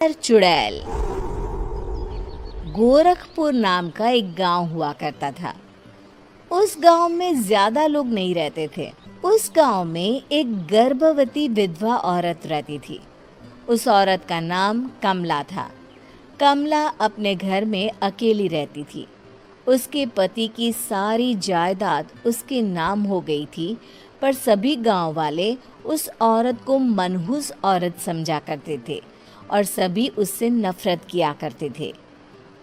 चुड़ैल। गोरखपुर नाम का एक गांव हुआ करता था। उस गांव में ज्यादा लोग नहीं रहते थे। उस गांव में एक गर्भवती विधवा औरत रहती थी। उस औरत का नाम कमला था। कमला अपने घर में अकेली रहती थी। उसके पति की सारी जायदाद उसके नाम हो गई थी, पर सभी गांव वाले उस औरत को मनहूस औरत समझा करते थे और सभी उससे नफरत किया करते थे।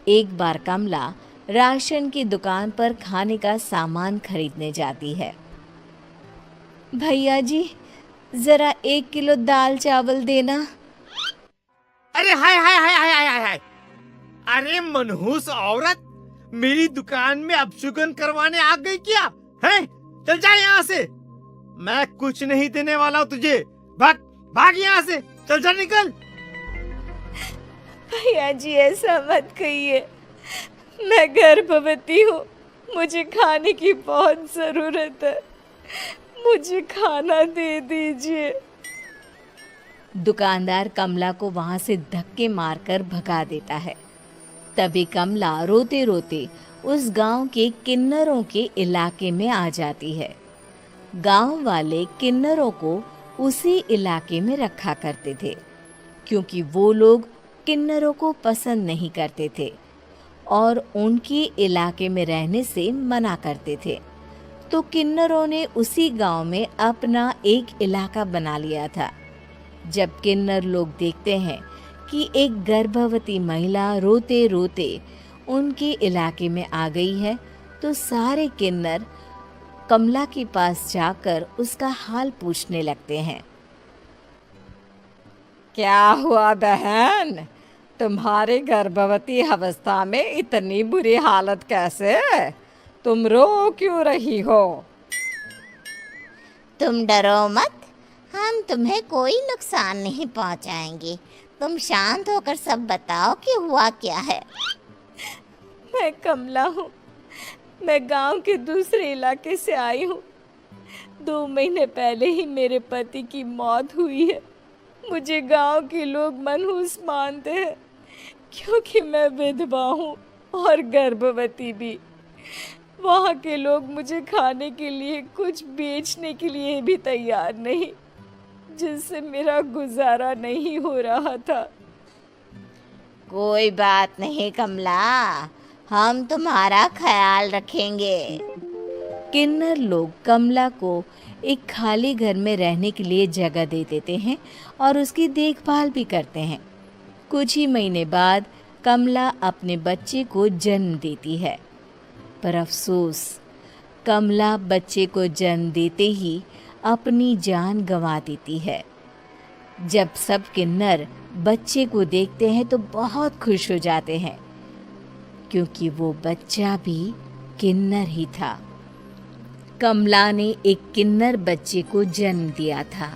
एक बार कमला राशन की दुकान पर खाने का सामान खरीदने जाती है। भैया जी, जरा 1 किलो दाल चावल देना। अरे हाय हाय हाय हाय हाय हाय! अरे मनहूस औरत, मेरी दुकान में अपशुगन करवाने आ गई क्या? हैं? चल जा यहाँ से। मैं कुछ नहीं देने वाला हूँ तुझे। भाग भाग यहाँ से। चल जा, निकल। भैया जी, ऐसा मत कहिए। मैं गर्भवती हूँ, मुझे खाने की बहुत ज़रूरत है। मुझे खाना दे दीजिए। दुकानदार कमला को वहां से धक्के मारकर भगा देता है। तभी कमला रोते रोते उस गांव के किन्नरों के इलाके में आ जाती है। गांव वाले किन्नरों को उसी इलाके में रखा करते थे, क्योंकि वो लोग किन्नरों को पसंद नहीं करते थे और उनके इलाके में रहने से मना करते थे। तो किन्नरों ने उसी गांव में अपना एक इलाका बना लिया था। जब किन्नर लोग देखते हैं कि एक गर्भवती महिला रोते रोते उनके इलाके में आ गई है, तो सारे किन्नर कमला के पास जाकर उसका हाल पूछने लगते हैं। क्या हुआ बहन, तुम्हारी गर्भवती अवस्था में इतनी बुरी हालत कैसे? तुम रो क्यों रही हो? तुम डरो मत, हम तुम्हें कोई नुकसान नहीं पहुंचाएंगे। तुम शांत होकर सब बताओ कि हुआ क्या है। मैं कमला हूँ। मैं गांव के दूसरे इलाके से आई हूँ। 2 महीने पहले ही मेरे पति की मौत हुई है। मुझे गांव के लोग मनहूस मानते हैं, क्योंकि मैं विधवा हूँ और गर्भवती भी। वहाँ के लोग मुझे खाने के लिए कुछ बेचने के लिए भी तैयार नहीं, जिससे मेरा गुजारा नहीं हो रहा था। कोई बात नहीं कमला, हम तुम्हारा ख्याल रखेंगे। किन्नर लोग कमला को एक खाली घर में रहने के लिए जगह दे देते हैं और उसकी देखभाल भी करते हैं। कुछ ही महीने बाद कमला अपने बच्चे को जन्म देती है। पर अफसोस, कमला बच्चे को जन्म देते ही अपनी जान गंवा देती है। जब सब किन्नर बच्चे को देखते हैं तो बहुत खुश हो जाते हैं, क्योंकि वो बच्चा भी किन्नर ही था। कमला ने एक किन्नर बच्चे को जन्म दिया था।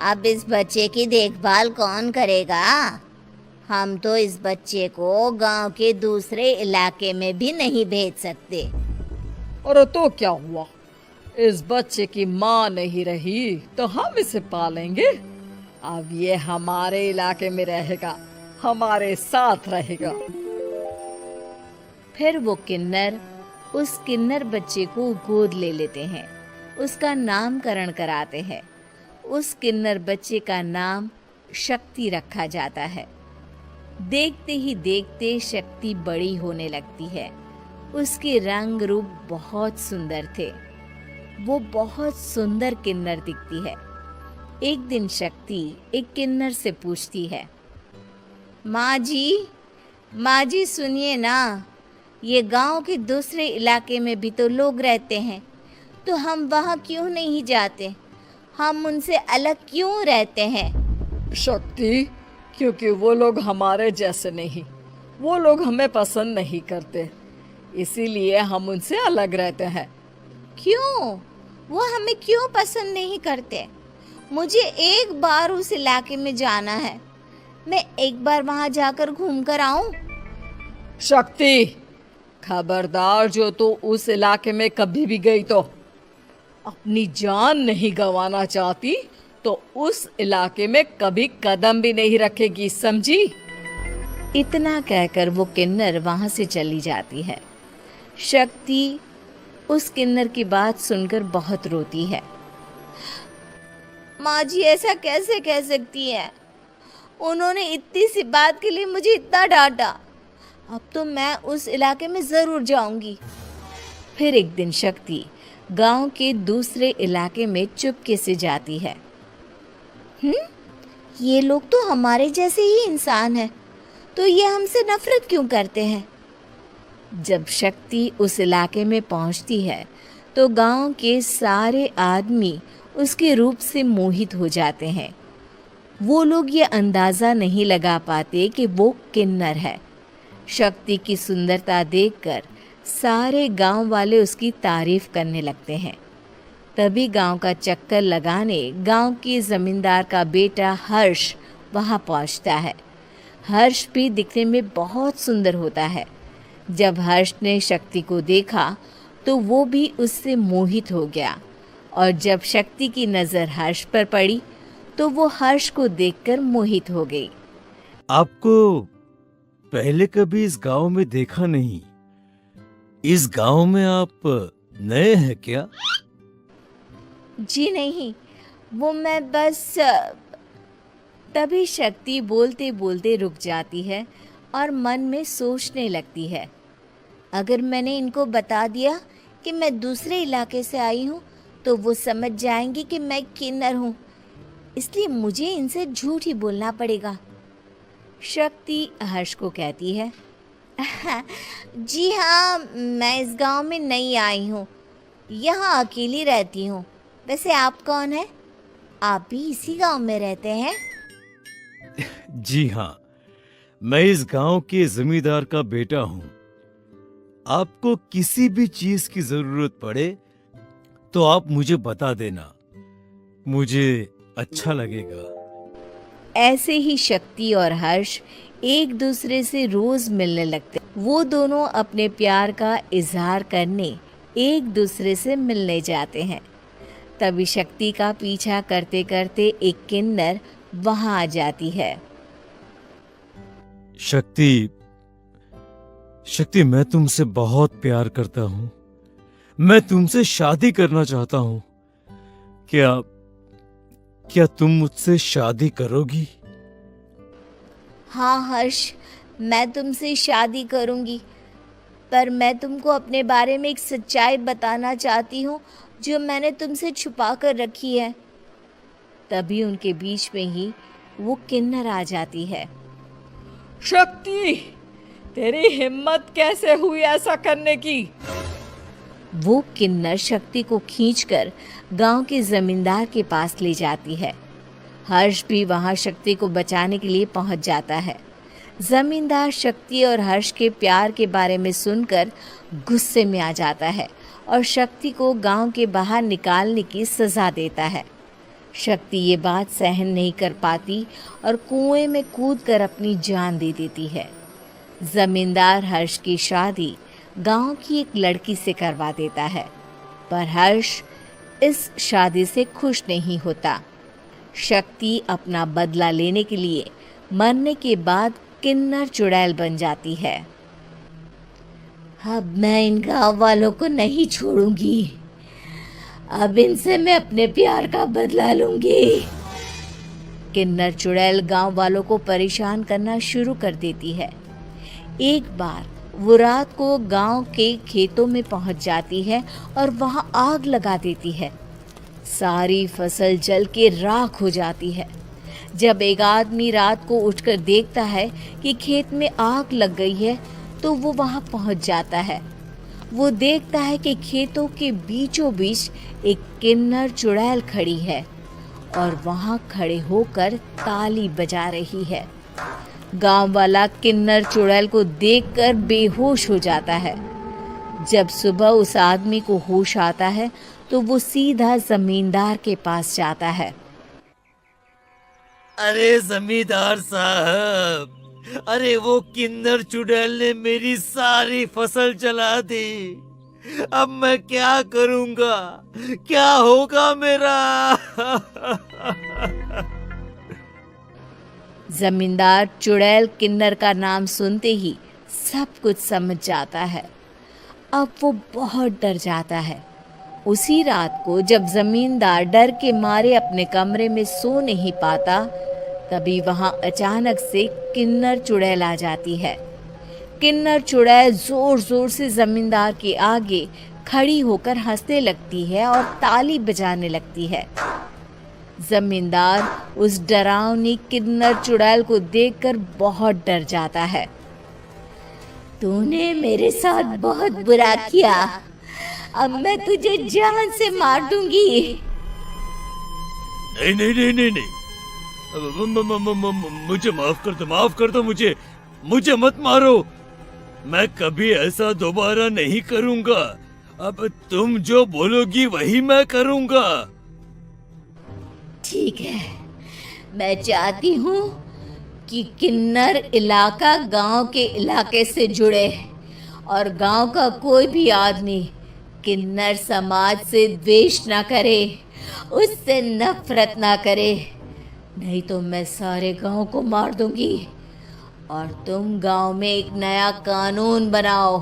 अब इस बच्चे की देखभाल कौन करेगा? हम तो इस बच्चे को गांव के दूसरे इलाके में भी नहीं भेज सकते। अरे तो क्या हुआ, इस बच्चे की माँ नहीं रही तो हम इसे पालेंगे। अब ये हमारे इलाके में रहेगा, हमारे साथ रहेगा। फिर वो किन्नर उस किन्नर बच्चे को गोद ले लेते हैं, उसका नामकरण कराते हैं। उस किन्नर बच्चे का नाम शक्ति रखा जाता है। देखते ही देखते शक्ति बड़ी होने लगती है। उसके रंग रूप बहुत सुंदर थे। वो बहुत सुंदर किन्नर दिखती है। एक दिन शक्ति एक किन्नर से पूछती है, माँ जी सुनिए ना, ये गांव के दूसरे इलाके में भी तो लोग रहते हैं, तो हम वहाँ क्यों नहीं जाते? हम उनसे अलग क्यों रहते हैं? शक्ति, क्योंकि वो लोग हमारे जैसे नहीं, वो लोग हमें पसंद नहीं करते, इसीलिए हम उनसे अलग रहते हैं। क्यों? वो हमें क्यों पसंद नहीं करते? मुझे एक बार उस इलाके में जाना है। मैं एक बार वहाँ जाकर घूम कर आऊं। शक्ति, खबरदार, जो तू उस इलाके में कभी भी गई तो अपनी जान नहीं गंवाना चाहती तो उस इलाके में कभी कदम भी नहीं रखेगी, समझी? इतना कहकर वो किन्नर वहां से चली जाती है। शक्ति उस किन्नर की बात सुनकर बहुत रोती है। माँ जी ऐसा कैसे कह सकती है? उन्होंने इतनी सी बात के लिए मुझे इतना डांटा। अब तो मैं उस इलाके में ज़रूर जाऊंगी। फिर एक दिन शक्ति गांव के दूसरे इलाके में चुपके से जाती है। ये लोग तो हमारे जैसे ही इंसान हैं, तो ये हमसे नफरत क्यों करते हैं? जब शक्ति उस इलाके में पहुंचती है तो गांव के सारे आदमी उसके रूप से मोहित हो जाते हैं। वो लोग ये अंदाज़ा नहीं लगा पाते कि वो किन्नर है। शक्ति की सुंदरता देखकर सारे गांव वाले उसकी तारीफ करने लगते हैं। तभी गांव का चक्कर लगाने गांव के जमींदार का बेटा हर्ष वहां पहुंचता है। हर्ष भी दिखने में बहुत सुंदर होता है। जब हर्ष ने शक्ति को देखा तो वो भी उससे मोहित हो गया, और जब शक्ति की नज़र हर्ष पर पड़ी तो वो हर्ष को देखकर मोहित हो गई। आपको पहले कभी इस गांव में देखा नहीं। इस गांव में आप नए हैं क्या? जी नहीं, वो मैं बस तभी शक्ति बोलते बोलते रुक जाती है और मन में सोचने लगती है। अगर मैंने इनको बता दिया कि मैं दूसरे इलाके से आई हूँ तो वो समझ जाएंगे कि मैं किन्नर हूँ, इसलिए मुझे इनसे झूठ ही बोलना पड़ेगा। शक्ति हर्ष को कहती है, जी हाँ, मैं इस गांव में नई आई हूँ, यहाँ अकेली रहती हूँ। वैसे आप कौन है? आप भी इसी गांव में रहते हैं? जी हाँ, मैं इस गांव के जमींदार का बेटा हूँ। आपको किसी भी चीज की जरूरत पड़े तो आप मुझे बता देना, मुझे अच्छा लगेगा। ऐसे ही शक्ति और हर्ष एक दूसरे से रोज मिलने लगते। वो दोनों अपने प्यार का इजहार करने एक दूसरे से मिलने जाते हैं। तभी शक्ति का पीछा करते करते एक किन्नर वहां आ जाती है। शक्ति, मैं तुमसे बहुत प्यार करता हूँ। मैं तुमसे शादी करना चाहता हूँ। क्या तुम मुझसे शादी करोगी? हाँ हर्ष, मैं तुमसे शादी करूँगी, पर मैं तुमको अपने बारे में एक सच्चाई बताना चाहती हूँ जो मैंने तुमसे छुपा कर रखी है। तभी उनके बीच में ही वो किन्नर आ जाती है। शक्ति, तेरी हिम्मत कैसे हुई ऐसा करने की? वो किन्नर शक्ति को खींचकर गांव के जमींदार के पास ले जाती है। हर्ष भी वहां शक्ति को बचाने के लिए पहुंच जाता है। जमींदार शक्ति और हर्ष के प्यार के बारे में सुनकर गुस्से में आ जाता है और शक्ति को गांव के बाहर निकालने की सज़ा देता है। शक्ति ये बात सहन नहीं कर पाती और कुएं में कूदकर अपनी जान दे देती है। जमींदार हर्ष की शादी गांव की एक लड़की से करवा देता है, पर हर्ष इस शादी से खुश नहीं होता। शक्ति अपना बदला लेने के लिए मरने के बाद किन्नर चुड़ैल बन जाती है। अब मैं इन गाँव वालों को नहीं छोड़ूंगी। अब इनसे मैं अपने प्यार का बदला लूंगी। किन्नर चुड़ैल गांव वालों को परेशान करना शुरू कर देती है। एक बार वो रात को गांव के खेतों में पहुंच जाती है और वहां आग लगा देती है। सारी फसल जल के राख हो जाती है। जब एक आदमी रात को उठकर देखता है कि खेत में आग लग गई है तो वो वहां पहुंच जाता है। वो देखता है कि खेतों के बीचों बीच एक किन्नर चुड़ैल खड़ी है और वहां खड़े होकर ताली बजा रही है। गांव वाला किन्नर चुड़ैल को देखकर बेहोश हो जाता है। जब सुबह उस आदमी को होश आता है तो वो सीधा जमींदार के पास जाता है। अरे जमींदार साहब, अरे वो किन्नर चुड़ैल ने मेरी सारी फसल जला दी। अब मैं क्या करूंगा? क्या होगा मेरा? जमींदार चुड़ैल किन्नर का नाम सुनते ही सब कुछ समझ जाता है। अब वो बहुत डर जाता है। उसी रात को जब जमींदार डर के मारे अपने कमरे में सो नहीं पाता, तभी वहां अचानक से किन्नर चुड़ैल आ जाती है। किन्नर चुड़ैल जोर जोर से जमींदार के आगे खड़ी होकर हंसने लगती है और ताली बजाने लगती है। जमींदार उस डरावनी किन्नर चुड़ैल को देखकर बहुत डर जाता है। तूने मेरे साथ बहुत बुरा किया, अब मैं तुझे जान से मार दूंगी। नहीं नहीं नहीं नहीं नहीं, मुझे माफ कर दो, मुझे मत मारो। मैं कभी ऐसा दोबारा नहीं करूंगा। अब तुम जो बोलोगी वही मैं करूंगा। ठीक है, मैं चाहती हूँ कि किन्नर इलाका गांव के इलाके से जुड़े और गांव का कोई भी आदमी किन्नर समाज से द्वेष ना करे, उससे नफरत ना करे, नहीं तो मैं सारे गांव को मार दूंगी। और तुम गांव में एक नया कानून बनाओ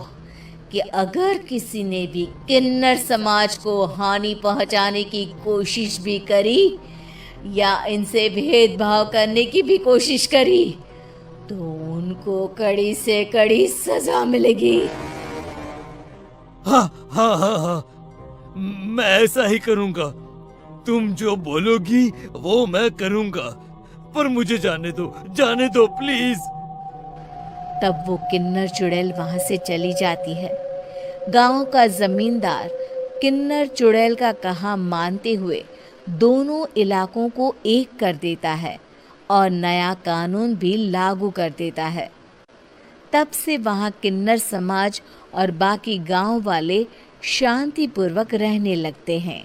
कि अगर किसी ने भी किन्नर समाज को हानि पहुंचाने की कोशिश भी करी या इनसे भेदभाव करने की भी कोशिश करी तो उनको कड़ी से कड़ी सजा मिलेगी। हाँ हाँ हाँ हाँ, मैं ऐसा ही करूंगा। तुम जो बोलोगी वो मैं करूंगा, पर मुझे जाने दो प्लीज। तब वो किन्नर चुड़ैल वहां से चली जाती है। गांव का जमींदार किन्नर चुड़ैल का कहा मानते हुए दोनों इलाकों को एक कर देता है और नया कानून भी लागू कर देता है। तब से वहां किन्नर समाज और बाकी गांव वाले शांतिपूर्वक रहने लगते हैं।